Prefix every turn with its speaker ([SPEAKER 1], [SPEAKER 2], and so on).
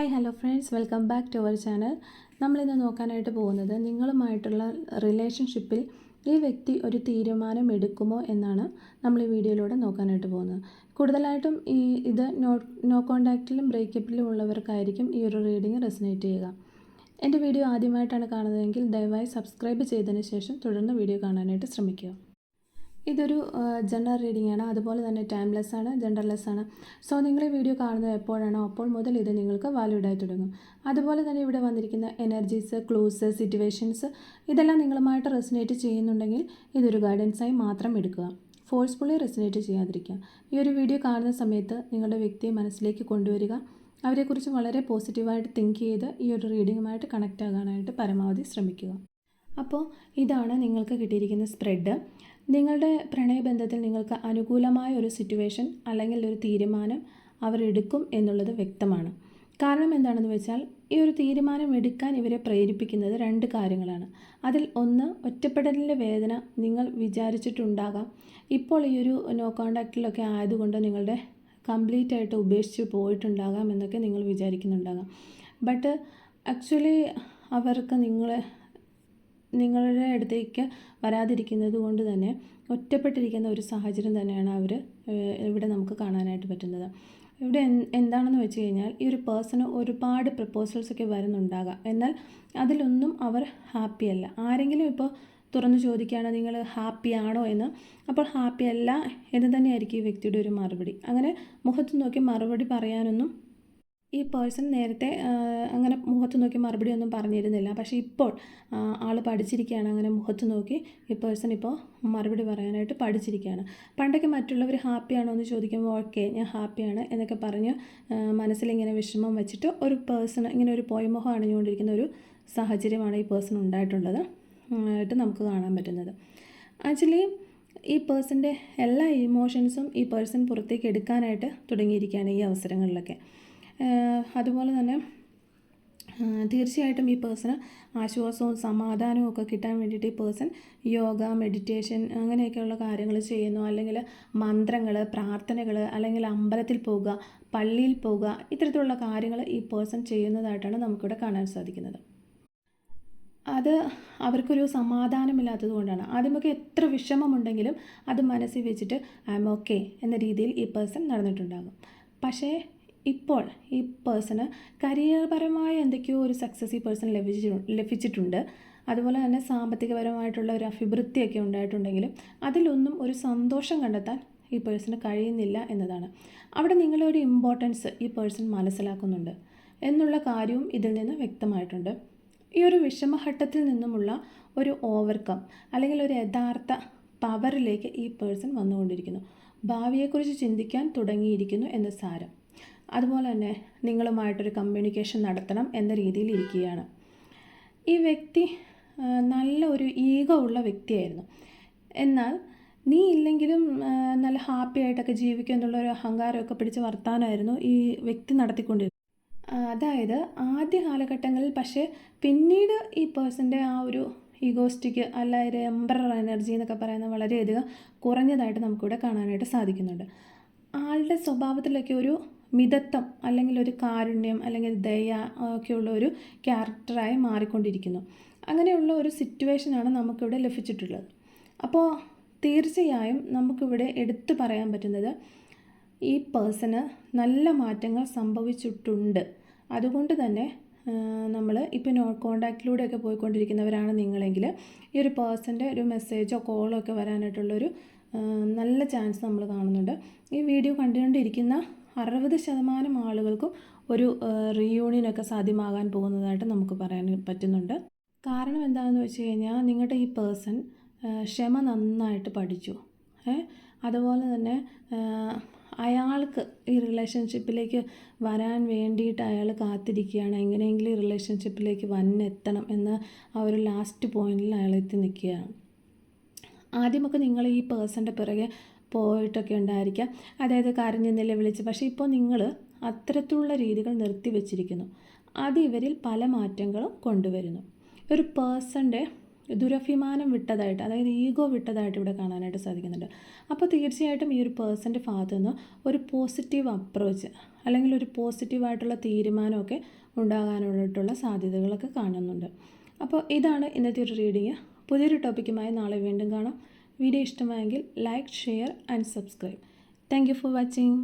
[SPEAKER 1] Hi hello friends, welcome back to our channel. നമ്മളിന്ന് നോക്കാനായിട്ട് പോകുന്നത് നിങ്ങളുമായിട്ടുള്ള റിലേഷൻഷിപ്പിൽ ഈ വ്യക്തി ഒരു തീരുമാനം എടുക്കുമോ എന്നാണ് നമ്മൾ ഈ വീഡിയോയിലൂടെ നോക്കാനായിട്ട് പോകുന്നത്. കൂടുതലായിട്ടും ഇത് നോ കോൺടാക്റ്റിലും ബ്രേക്കപ്പിലും ഉള്ളവർക്കായിരിക്കും ഈ ഒരു റീഡിങ് റെസനേറ്റ് ചെയ്യുക. എൻ്റെ വീഡിയോ ആദ്യമായിട്ടാണ് കാണുന്നതെങ്കിൽ ദയവായി സബ്സ്ക്രൈബ് ചെയ്തതിന് ശേഷം തുടർന്ന് വീഡിയോ കാണാനായിട്ട് ശ്രമിക്കുക. ഇതൊരു ജനറൽ റീഡിംഗ് ആണ്, അതുപോലെ തന്നെ ടൈംലെസ് ആണ്, ജെൻഡർലെസ് ആണ്. സോ നിങ്ങൾ ഈ വീഡിയോ കാണുന്നത് എപ്പോഴാണോ അപ്പോൾ മുതൽ ഇത് നിങ്ങൾക്ക് വാലിഡ് ആയി തുടങ്ങും. അതുപോലെ തന്നെ ഇവിടെ വന്നിരിക്കുന്ന എനർജീസ്, ക്ലൂസ്, സിറ്റുവേഷൻസ് ഇതെല്ലാം നിങ്ങളുമായിട്ട് റെസനേറ്റ് ചെയ്യുന്നുണ്ടെങ്കിൽ ഇതൊരു ഗൈഡൻസായി മാത്രം എടുക്കുക. ഫോഴ്സ്ഫുള്ളി റെസനേറ്റ് ചെയ്യാതിരിക്കുക. ഈ ഒരു വീഡിയോ കാണുന്ന സമയത്ത് നിങ്ങളുടെ വ്യക്തിയെ മനസ്സിലേക്ക് കൊണ്ടുവരിക. അവരെക്കുറിച്ച് വളരെ പോസിറ്റീവായിട്ട് തിങ്ക് ചെയ്ത് ഈ ഒരു റീഡിങ്ങുമായിട്ട് കണക്റ്റ് ആകാനായിട്ട് പരമാവധി ശ്രമിക്കുക. അപ്പോൾ ഇതാണ് നിങ്ങൾക്ക് കിട്ടിയിരിക്കുന്ന സ്പ്രെഡ്. നിങ്ങളുടെ പ്രണയബന്ധത്തിൽ നിങ്ങൾക്ക് അനുകൂലമായ ഒരു സിറ്റുവേഷൻ അല്ലെങ്കിൽ ഒരു തീരുമാനം അവരെടുക്കും എന്നുള്ളത് വ്യക്തമാണ്. കാരണം എന്താണെന്ന് വെച്ചാൽ ഈ ഒരു തീരുമാനം എടുക്കാൻ ഇവരെ പ്രേരിപ്പിക്കുന്നത് രണ്ട് കാര്യങ്ങളാണ്. അതിൽ ഒന്ന്, ഒറ്റപ്പെടലിൻ്റെ വേദന നിങ്ങൾ വിചാരിച്ചിട്ടുണ്ടാകാം. ഇപ്പോൾ ഈ ഒരു നോ കോൺടാക്റ്റിലൊക്കെ ആയതുകൊണ്ട് നിങ്ങളുടെ കംപ്ലീറ്റ് ആയിട്ട് ഉപേക്ഷിച്ച് പോയിട്ടുണ്ടാകാം എന്നൊക്കെ നിങ്ങൾ വിചാരിക്കുന്നുണ്ടാകാം. ബട്ട് ആക്ച്വലി അവർക്ക് നിങ്ങളുടെ അടുത്തേക്ക് വരാതിരിക്കുന്നത് കൊണ്ട് തന്നെ ഒറ്റപ്പെട്ടിരിക്കുന്ന ഒരു സാഹചര്യം തന്നെയാണ് ഇവിടെ നമുക്ക് കാണാനായിട്ട് പറ്റുന്നത്. ഇവിടെ എന്താണെന്ന് വെച്ച് കഴിഞ്ഞാൽ ഈ ഒരു പേഴ്സണ് ഒരുപാട് പ്രപ്പോസൽസൊക്കെ വരുന്നുണ്ടാകാം. എന്നാൽ അതിലൊന്നും അവർ ഹാപ്പിയല്ല. ആരെങ്കിലും ഇപ്പോൾ തുറന്നു ചോദിക്കുകയാണ് നിങ്ങൾ ഹാപ്പിയാണോ എന്ന്, അപ്പോൾ ഹാപ്പിയല്ല എന്ന് തന്നെയായിരിക്കും ഈ വ്യക്തിയുടെ ഒരു മറുപടി. അങ്ങനെ മുഖത്ത് നോക്കി മറുപടി പറയാനൊന്നും ഈ പേഴ്സൺ നേരത്തെ അങ്ങനെ മുഖത്ത് നോക്കി മറുപടി ഒന്നും പറഞ്ഞിരുന്നില്ല. പക്ഷേ ഇപ്പോൾ ആൾ പഠിച്ചിരിക്കുകയാണ്. അങ്ങനെ മുഖത്ത് നോക്കി ഈ പേഴ്സൺ ഇപ്പോൾ മറുപടി പറയാനായിട്ട് പഠിച്ചിരിക്കുകയാണ്. പണ്ടൊക്കെ മറ്റുള്ളവർ ഹാപ്പിയാണോ എന്ന് ചോദിക്കുമ്പോൾ ഓക്കെ ഞാൻ ഹാപ്പിയാണ് എന്നൊക്കെ പറഞ്ഞ് മനസ്സിലിങ്ങനെ വിഷമം വെച്ചിട്ട് ഒരു പേഴ്സൺ ഇങ്ങനെ ഒരു പോയ്മുഖം അണിഞ്ഞുകൊണ്ടിരിക്കുന്ന ഒരു സാഹചര്യമാണ് ഈ പേഴ്സൺ ഉണ്ടായിട്ടുള്ളത് ആയിട്ട് നമുക്ക് കാണാൻ പറ്റുന്നത്. ആക്ച്വലി ഈ പേഴ്സൻ്റെ എല്ലാ ഇമോഷൻസും ഈ പേഴ്സൺ പുറത്തേക്ക് എടുക്കാനായിട്ട് തുടങ്ങിയിരിക്കുകയാണ് ഈ അവസരങ്ങളിലൊക്കെ. അതുപോലെ തന്നെ തീർച്ചയായിട്ടും ഈ പേഴ്സണ് ആശ്വാസവും സമാധാനവും ഒക്കെ കിട്ടാൻ വേണ്ടിയിട്ട് ഈ പേഴ്സൺ യോഗ, മെഡിറ്റേഷൻ അങ്ങനെയൊക്കെയുള്ള കാര്യങ്ങൾ ചെയ്യുന്നു. അല്ലെങ്കിൽ മന്ത്രങ്ങൾ, പ്രാർത്ഥനകൾ, അല്ലെങ്കിൽ അമ്പലത്തിൽ പോവുക, പള്ളിയിൽ പോവുക, ഇത്തരത്തിലുള്ള കാര്യങ്ങൾ ഈ പേഴ്സൺ ചെയ്യുന്നതായിട്ടാണ് നമുക്കിവിടെ കാണാൻ സാധിക്കുന്നത്. അത് അവർക്കൊരു സമാധാനമില്ലാത്തത് കൊണ്ടാണ്. ആദ്യമൊക്കെ എത്ര വിഷമമുണ്ടെങ്കിലും അത് മനസ്സിൽ വെച്ചിട്ട് ഐ ആം ഓക്കെ എന്ന രീതിയിൽ ഈ പേഴ്സൺ നടന്നിട്ടുണ്ടാകും. പക്ഷേ ഇപ്പോൾ ഈ പേഴ്സണ് കരിയർപരമായ എന്തൊക്കെയോ ഒരു സക്സസ് ഈ പേഴ്സൺ ലഭിച്ചിട്ടുണ്ട്. അതുപോലെ തന്നെ സാമ്പത്തികപരമായിട്ടുള്ള ഒരു അഭിവൃദ്ധിയൊക്കെ ഉണ്ടായിട്ടുണ്ടെങ്കിലും അതിലൊന്നും ഒരു സന്തോഷം കണ്ടെത്താൻ ഈ പേഴ്സണ് കഴിയുന്നില്ല എന്നതാണ്. അവിടെ നിങ്ങളൊരു ഇമ്പോർട്ടൻസ് ഈ പേഴ്സൺ മനസ്സിലാക്കുന്നുണ്ട് എന്നുള്ള കാര്യവും ഇതിൽ നിന്ന് വ്യക്തമായിട്ടുണ്ട്. ഈ ഒരു വിഷമഘട്ടത്തിൽ നിന്നുമുള്ള ഒരു ഓവർകം അല്ലെങ്കിൽ ഒരു യഥാർത്ഥ പവറിലേക്ക് ഈ പേഴ്സൺ വന്നുകൊണ്ടിരിക്കുന്നു. ഭാവിയെക്കുറിച്ച് ചിന്തിക്കാൻ തുടങ്ങിയിരിക്കുന്നു എന്ന് സാരം. അതുപോലെ തന്നെ നിങ്ങളുമായിട്ടൊരു കമ്മ്യൂണിക്കേഷൻ നടത്തണം എന്ന രീതിയിൽ ഇരിക്കുകയാണ്. ഈ വ്യക്തി നല്ല ഒരു ഈഗോ ഉള്ള വ്യക്തിയായിരുന്നു. എന്നാൽ നീ ഇല്ലെങ്കിലും നല്ല ഹാപ്പി ആയിട്ടൊക്കെ ജീവിക്കുക എന്നുള്ളൊരു അഹങ്കാരമൊക്കെ പിടിച്ച് വർത്താനമായിരുന്നു ഈ വ്യക്തി നടത്തിക്കൊണ്ടിരുന്നത്. അതായത് ആദ്യ കാലഘട്ടങ്ങളിൽ. പക്ഷേ പിന്നീട് ഈ പേഴ്സൻ്റെ ആ ഒരു ഈഗോസ്റ്റിക് അല്ലെങ്കിൽ എംബറർ എനർജി എന്നൊക്കെ പറയുന്നത് വളരെയധികം കുറഞ്ഞതായിട്ട് നമുക്കിവിടെ കാണാനായിട്ട് സാധിക്കുന്നുണ്ട്. ആളുടെ സ്വഭാവത്തിലൊക്കെ ഒരു മിതത്വം അല്ലെങ്കിൽ ഒരു കാരുണ്യം അല്ലെങ്കിൽ ദയ ഒക്കെയുള്ള ഒരു ക്യാരക്ടറായി മാറിക്കൊണ്ടിരിക്കുന്നു. അങ്ങനെയുള്ള ഒരു സിറ്റുവേഷനാണ് നമുക്കിവിടെ ലഭിച്ചിട്ടുള്ളത്. അപ്പോൾ തീർച്ചയായും നമുക്കിവിടെ എടുത്തു പറയാൻ പറ്റുന്നത് ഈ പേഴ്സണ് നല്ല മാറ്റങ്ങൾ സംഭവിച്ചിട്ടുണ്ട്. അതുകൊണ്ട് തന്നെ നമ്മൾ ഇപ്പോൾ നോ കോൺടാക്റ്റിലൂടെയൊക്കെ പോയിക്കൊണ്ടിരിക്കുന്നവരാണ് നിങ്ങളെങ്കിൽ ഈ ഒരു പേഴ്സൻ്റെ ഒരു മെസ്സേജോ കോളോ ഒക്കെ വരാനായിട്ടുള്ളൊരു നല്ല ചാൻസ് നമ്മൾ കാണുന്നുണ്ട്. ഈ വീഡിയോ കണ്ടുകൊണ്ടിരിക്കുന്ന 60% ആളുകൾക്കും ഒരു റീയൂണിയനൊക്കെ സാധ്യമാകാൻ പോകുന്നതായിട്ട് നമുക്ക് പറയാൻ പറ്റുന്നുണ്ട്. കാരണം എന്താണെന്ന് വെച്ച് കഴിഞ്ഞാൽ നിങ്ങളുടെ ഈ പേഴ്സൺ ക്ഷമ നന്നായിട്ട് പഠിച്ചു. അതുപോലെ തന്നെ അയാൾക്ക് ഈ റിലേഷൻഷിപ്പിലേക്ക് വരാൻ വേണ്ടിയിട്ട് അയാൾ കാത്തിരിക്കുകയാണ്. എങ്ങനെയെങ്കിലും ഈ റിലേഷൻഷിപ്പിലേക്ക് വന്നെത്തണം എന്ന ആ ഒരു ലാസ്റ്റ് പോയിന്റിൽ അയാൾ എത്തി നിൽക്കുകയാണ്. ആദ്യമൊക്കെ നിങ്ങൾ ഈ പേഴ്സൻ്റെ പിറകെ പോയിട്ടൊക്കെ ഉണ്ടായിരിക്കാം, അതായത് കരഞ്ഞ് നിലവിളിച്ച്. പക്ഷേ ഇപ്പോൾ നിങ്ങൾ അത്തരത്തിലുള്ള രീതികൾ നിർത്തിവെച്ചിരിക്കുന്നു. അത് ഇവരിൽ പല മാറ്റങ്ങളും കൊണ്ടുവരുന്നു. ഒരു പേഴ്സൻ്റെ ദുരഭിമാനം വിട്ടതായിട്ട്, അതായത് ഈഗോ വിട്ടതായിട്ട് ഇവിടെ കാണാനായിട്ട് സാധിക്കുന്നുണ്ട്. അപ്പോൾ തീർച്ചയായിട്ടും ഈ ഒരു പേഴ്സൻ്റെ ഭാഗത്തു നിന്ന് ഒരു പോസിറ്റീവ് അപ്രോച്ച് അല്ലെങ്കിൽ ഒരു പോസിറ്റീവായിട്ടുള്ള തീരുമാനമൊക്കെ ഉണ്ടാകാനായിട്ടുള്ള സാധ്യതകളൊക്കെ കാണുന്നുണ്ട്. അപ്പോൾ ഇതാണ് ഇന്നത്തെ ഒരു റീഡിങ്. പുതിയൊരു ടോപ്പിക്കുമായി നാളെ വീണ്ടും കാണാം. വീഡിയോ ഇഷ്ടമായെങ്കിൽ like, share and subscribe. Thank you for watching.